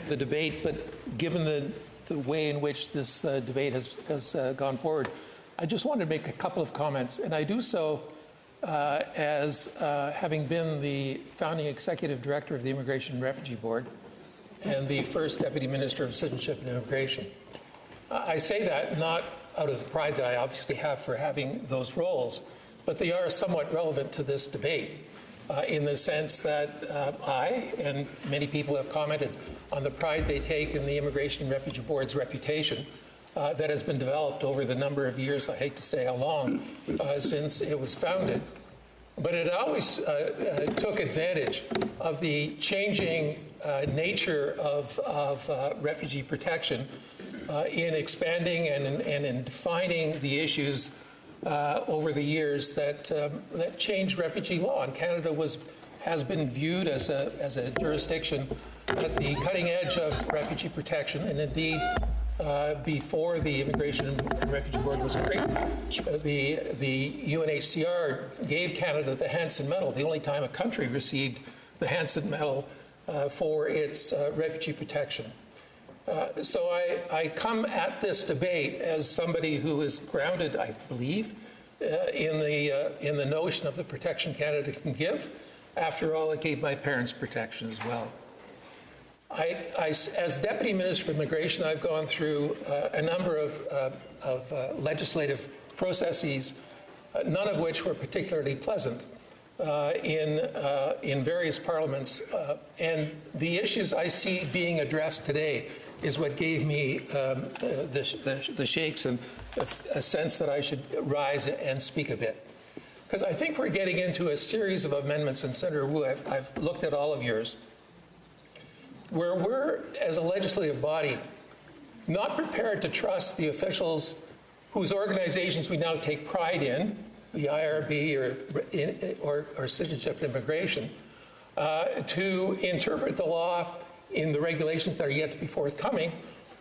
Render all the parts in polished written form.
to the debate, but given the way in which this debate has gone forward, I just wanted to make a couple of comments, and I do so as having been the founding executive director of the Immigration and Refugee Board and the first deputy minister of Citizenship and Immigration. I say that not out of the pride that I obviously have for having those roles, but they are somewhat relevant to this debate in the sense that I and many people have commented on the pride they take in the Immigration and Refugee Board's reputation that has been developed over the number of years, I hate to say how long, since it was founded. But it always took advantage of the changing nature of refugee protection in expanding and in defining the issues over the years that changed refugee law. And Canada has been viewed as a jurisdiction at the cutting edge of refugee protection, and indeed, before the Immigration and Refugee Board was created, the UNHCR gave Canada the Hansen Medal, the only time a country received the Hansen Medal for its refugee protection. So I come at this debate as somebody who is grounded, I believe, in the notion of the protection Canada can give. After all, it gave my parents protection as well. As Deputy Minister of Immigration, I've gone through a number of legislative processes, none of which were particularly pleasant in various parliaments. And the issues I see being addressed today is what gave me the shakes and a sense that I should rise and speak a bit. Because I think we're getting into a series of amendments, and Senator Wu, I've looked at all of yours, where we're, as a legislative body, not prepared to trust the officials whose organizations we now take pride in, the IRB or Citizenship and Immigration, to interpret the law in the regulations that are yet to be forthcoming,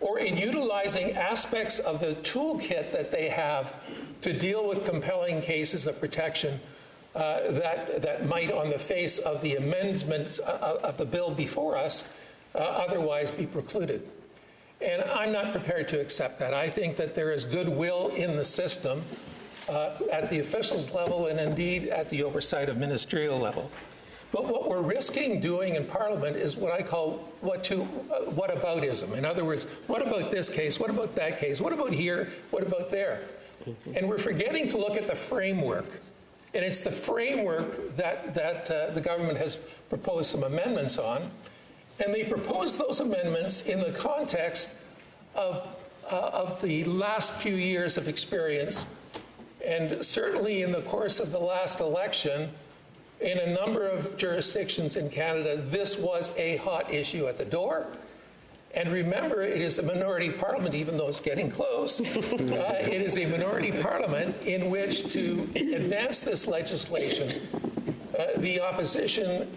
or in utilizing aspects of the toolkit that they have to deal with compelling cases of protection that might, on the face of the amendments of the bill before us, otherwise be precluded. And I'm not prepared to accept that. I think that there is goodwill in the system at the officials level and indeed at the oversight of ministerial level. But what we're risking doing in Parliament is what I call whataboutism. In other words, what about this case? What about that case? What about here? What about there? And we're forgetting to look at the framework. And it's the framework that the government has proposed some amendments on. And they propose those amendments in the context of the last few years of experience, and certainly in the course of the last election, in a number of jurisdictions in Canada, this was a hot issue at the door. And remember, it is a minority parliament, even though it's getting close. It is a minority parliament in which to advance this legislation. The opposition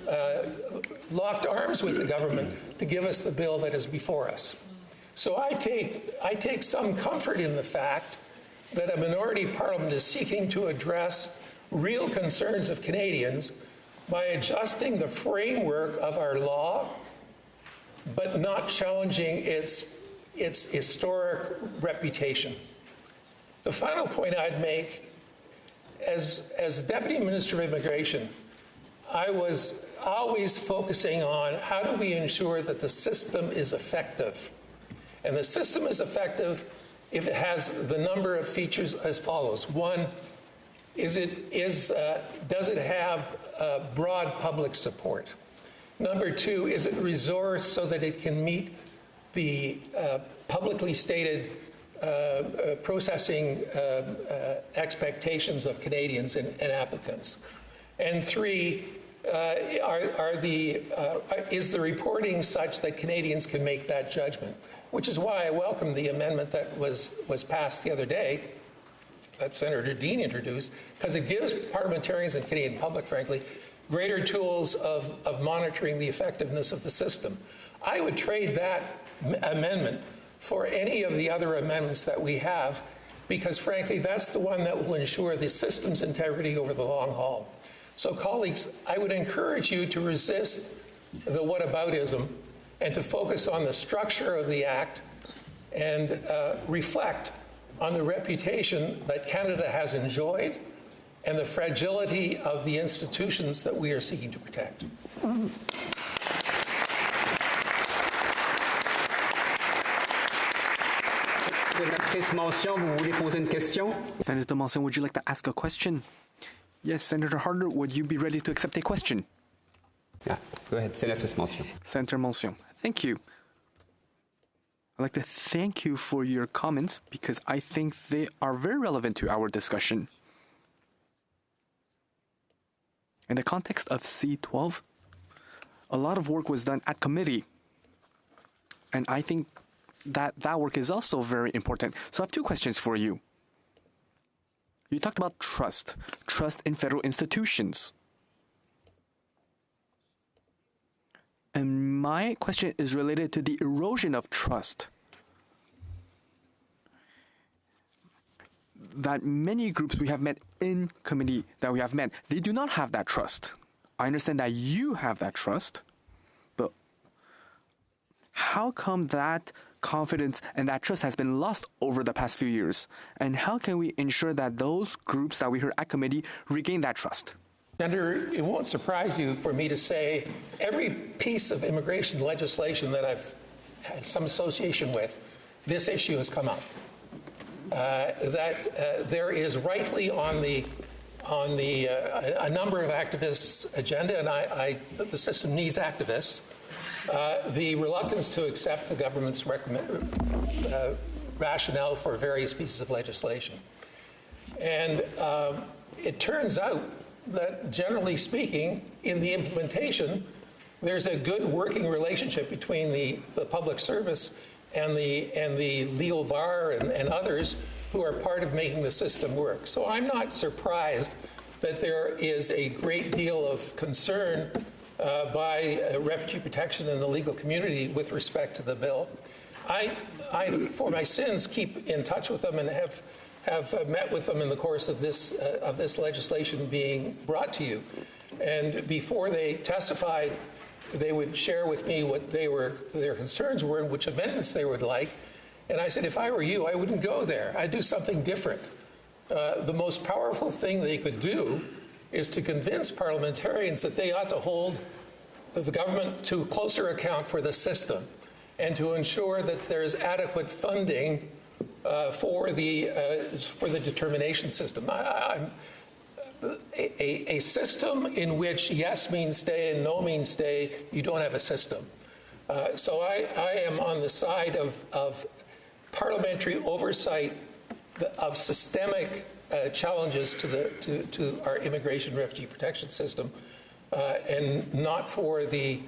locked arms with the government to give us the bill that is before us. So I take some comfort in the fact that a minority parliament is seeking to address real concerns of Canadians by adjusting the framework of our law, but not challenging its historic reputation. The final point I'd make, as Deputy Minister of Immigration, I was always focusing on how do we ensure that the system is effective. And the system is effective if it has the number of features as follows. One, does it have broad public support? Number two, is it resourced so that it can meet the publicly stated processing expectations of Canadians and applicants? And three, is the reporting such that Canadians can make that judgment? Which is why I welcome the amendment that was passed the other day that Senator Dean introduced, because it gives parliamentarians and Canadian public, frankly, greater tools of monitoring the effectiveness of the system. I would trade that amendment for any of the other amendments that we have, because frankly, that's the one that will ensure the system's integrity over the long haul. So colleagues, I would encourage you to resist the whataboutism and to focus on the structure of the Act and reflect on the reputation that Canada has enjoyed and the fragility of the institutions that we are seeking to protect. Senator Monson, would you like to ask a question? Yes, Senator Harder, would you be ready to accept a question? Yeah, go ahead, Senator Monson. Senator Monson, thank you. I'd like to thank you for your comments because I think they are very relevant to our discussion. In the context of C-12, a lot of work was done at committee, and I think that work is also very important. So I have two questions for you. You talked about trust in federal institutions. And my question is related to the erosion of trust that many groups we have met in committee that we have met, they do not have that trust. I understand that you have that trust, but how come that confidence and that trust has been lost over the past few years? And how can we ensure that those groups that we heard at committee regain that trust? Senator, it won't surprise you for me to say every piece of immigration legislation that I've had some association with, this issue has come up. There is rightly on a number of activists' agenda, and the system needs activists, the reluctance to accept the government's rationale for various pieces of legislation. And it turns out that, generally speaking, in the implementation, there's a good working relationship between the public service and the legal bar and others who are part of making the system work. So I'm not surprised that there is a great deal of concern by refugee protection and the legal community with respect to the bill. I, for my sins, keep in touch with them and have met with them in the course of this legislation being brought to you. And before they testified, they would share with me what their concerns were and which amendments they would like. And I said, if I were you, I wouldn't go there. I'd do something different. The most powerful thing they could do is to convince parliamentarians that they ought to hold the government to a closer account for the system and to ensure that there's adequate funding for the determination system. A system in which yes means stay and no means stay, you don't have a system. So I am on the side of parliamentary oversight of systemic challenges to our immigration refugee protection system, and not for the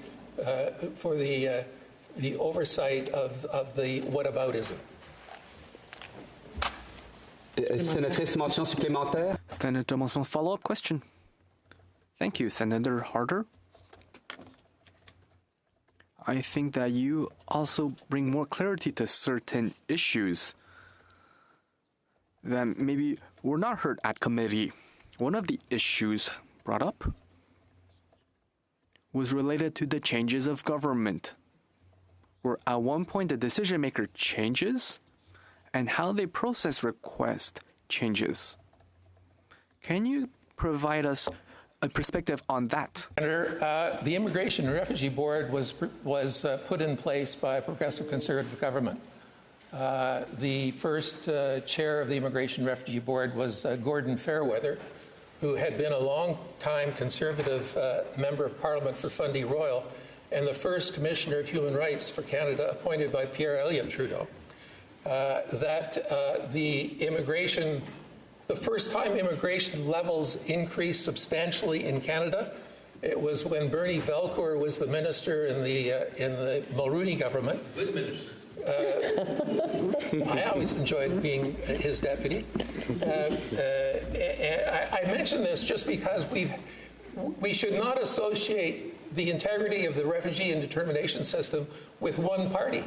oversight of the whataboutism. Sénatrice Mention supplémentaire. Senator Monson, follow-up question. Thank you, Senator Harder. I think that you also bring more clarity to certain issues that maybe were not heard at committee. One of the issues brought up was related to the changes of government, where at one point the decision maker changes and how they process request changes. Can you provide us a perspective on that? Senator, the Immigration and Refugee Board was put in place by a progressive conservative government. The first chair of the Immigration and Refugee Board was Gordon Fairweather, who had been a long-time conservative member of Parliament for Fundy Royal and the first Commissioner of Human Rights for Canada appointed by Pierre Elliott Trudeau. The first time immigration levels increased substantially in Canada, it was when Bernie Velcourt was the minister in the Mulroney government. Good minister. I always enjoyed being his deputy. I mention this just because we should not associate the integrity of the refugee and determination system with one party.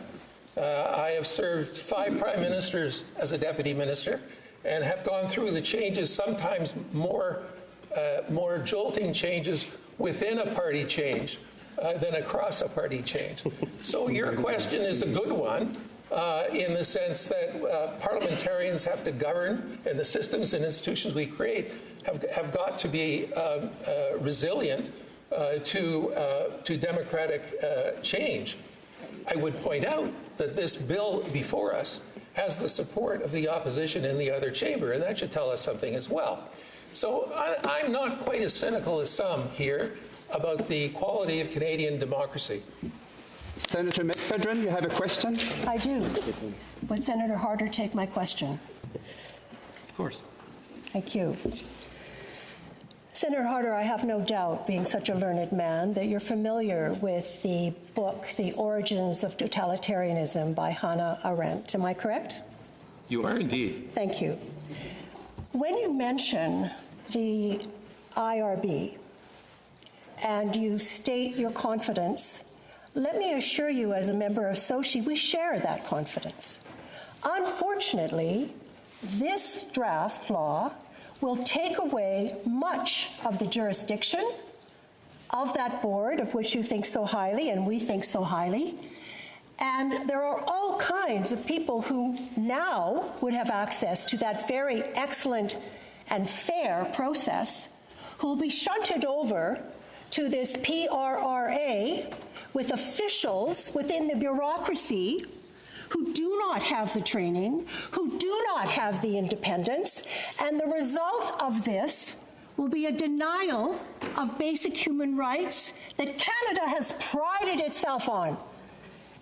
I have served 5 prime ministers as a deputy minister and have gone through the changes, sometimes more jolting changes within a party change, than a cross-party change. So your question is a good one in the sense that parliamentarians have to govern, and the systems and institutions we create have got to be resilient to democratic change. I would point out that this bill before us has the support of the opposition in the other chamber, and that should tell us something as well. So I'm not quite as cynical as some here about the quality of Canadian democracy. Senator McFedrin, you have a question? I do. Would Senator Harder take my question? Of course. Thank you. Senator Harder, I have no doubt, being such a learned man, that you're familiar with the book, The Origins of Totalitarianism by Hannah Arendt. Am I correct? You are indeed. Thank you. When you mention the IRB and you state your confidence, let me assure you as a member of SOCI, we share that confidence. Unfortunately, this draft law will take away much of the jurisdiction of that board of which you think so highly and we think so highly. And there are all kinds of people who now would have access to that very excellent and fair process who will be shunted over to this PRRA with officials within the bureaucracy who do not have the training, who do not have the independence, and the result of this will be a denial of basic human rights that Canada has prided itself on,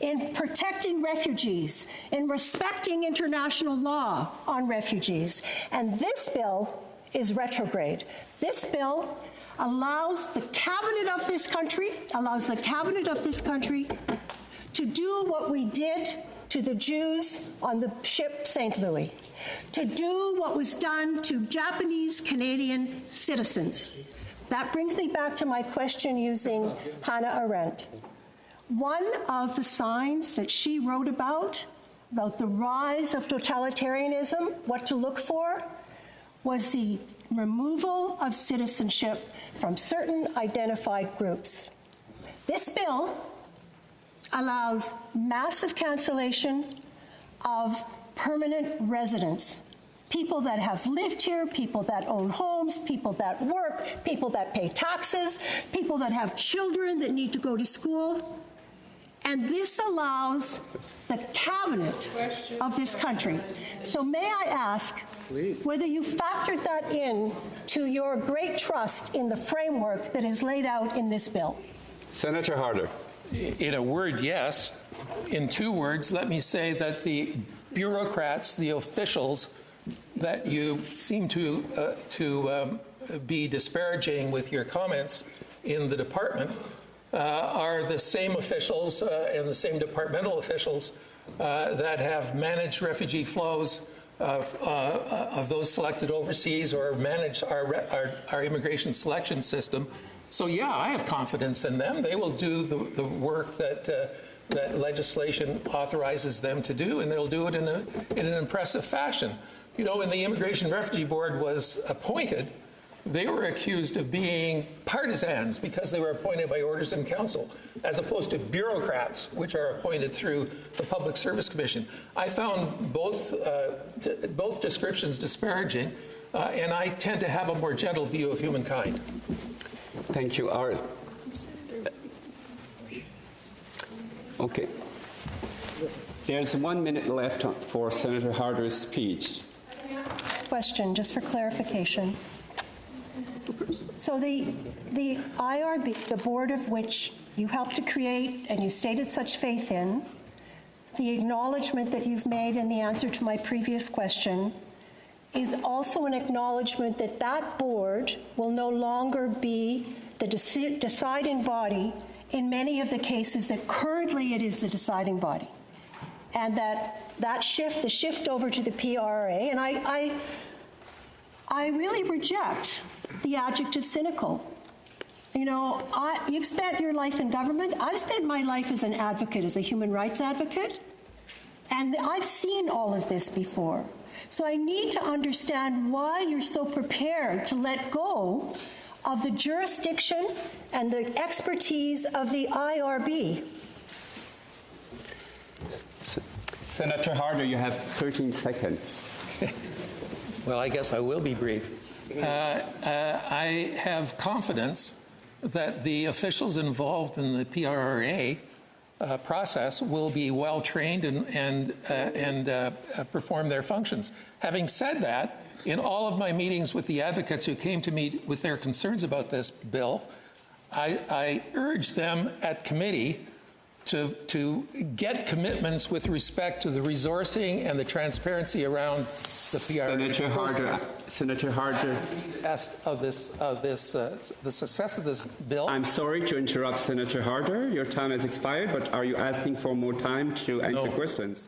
in protecting refugees, in respecting international law on refugees. And this bill is retrograde. This bill allows the cabinet of this country, to do what we did to the Jews on the ship St. Louis, to do what was done to Japanese Canadian citizens. That brings me back to my question using Hannah Arendt. One of the signs that she wrote about the rise of totalitarianism, what to look for, was the removal of citizenship from certain identified groups. This bill allows massive cancellation of permanent residents, people that have lived here, people that own homes, people that work, people that pay taxes, people that have children that need to go to school. And this allows the cabinet of this country. So may I ask whether you factored that in to your great trust in the framework that is laid out in this bill? Senator Harder. In a word, yes. In two words, let me say that the bureaucrats, the officials that you seem to be disparaging with your comments in the department are the same officials and the same departmental officials that have managed refugee flows of those selected overseas or managed our immigration selection system. So yeah, I have confidence in them. They will do the work that legislation authorizes them to do, and they'll do it in an impressive fashion. You know, when the Immigration and Refugee Board was appointed, they were accused of being partisans because they were appointed by orders in council, as opposed to bureaucrats, which are appointed through the Public Service Commission. I found both descriptions disparaging, and I tend to have a more gentle view of humankind. Thank you. Okay. There's 1 minute left for Senator Harder's speech. Question, just for clarification. So the IRB, the board of which you helped to create and you stated such faith in, the acknowledgement that you've made in the answer to my previous question is also an acknowledgement that that board will no longer be the deciding body in many of the cases that currently it is the deciding body. And the shift over to the PRRA, and I really reject the adjective cynical. You know, you've spent your life in government. I've spent my life as an advocate, as a human rights advocate, and I've seen all of this before. So I need to understand why you're so prepared to let go of the jurisdiction and the expertise of the IRB. Senator Harder, you have 13 seconds. Well, I guess I will be brief. I have confidence that the officials involved in the PRRA process will be well trained and perform their functions. Having said that, in all of my meetings with the advocates who came to me with their concerns about this bill, I urged them at committee to get commitments with respect to the resourcing and the transparency around the PRRA. Senator Harder. The success of this bill. I'm sorry to interrupt, Senator Harder. Your time has expired, but are you asking for more time to answer questions?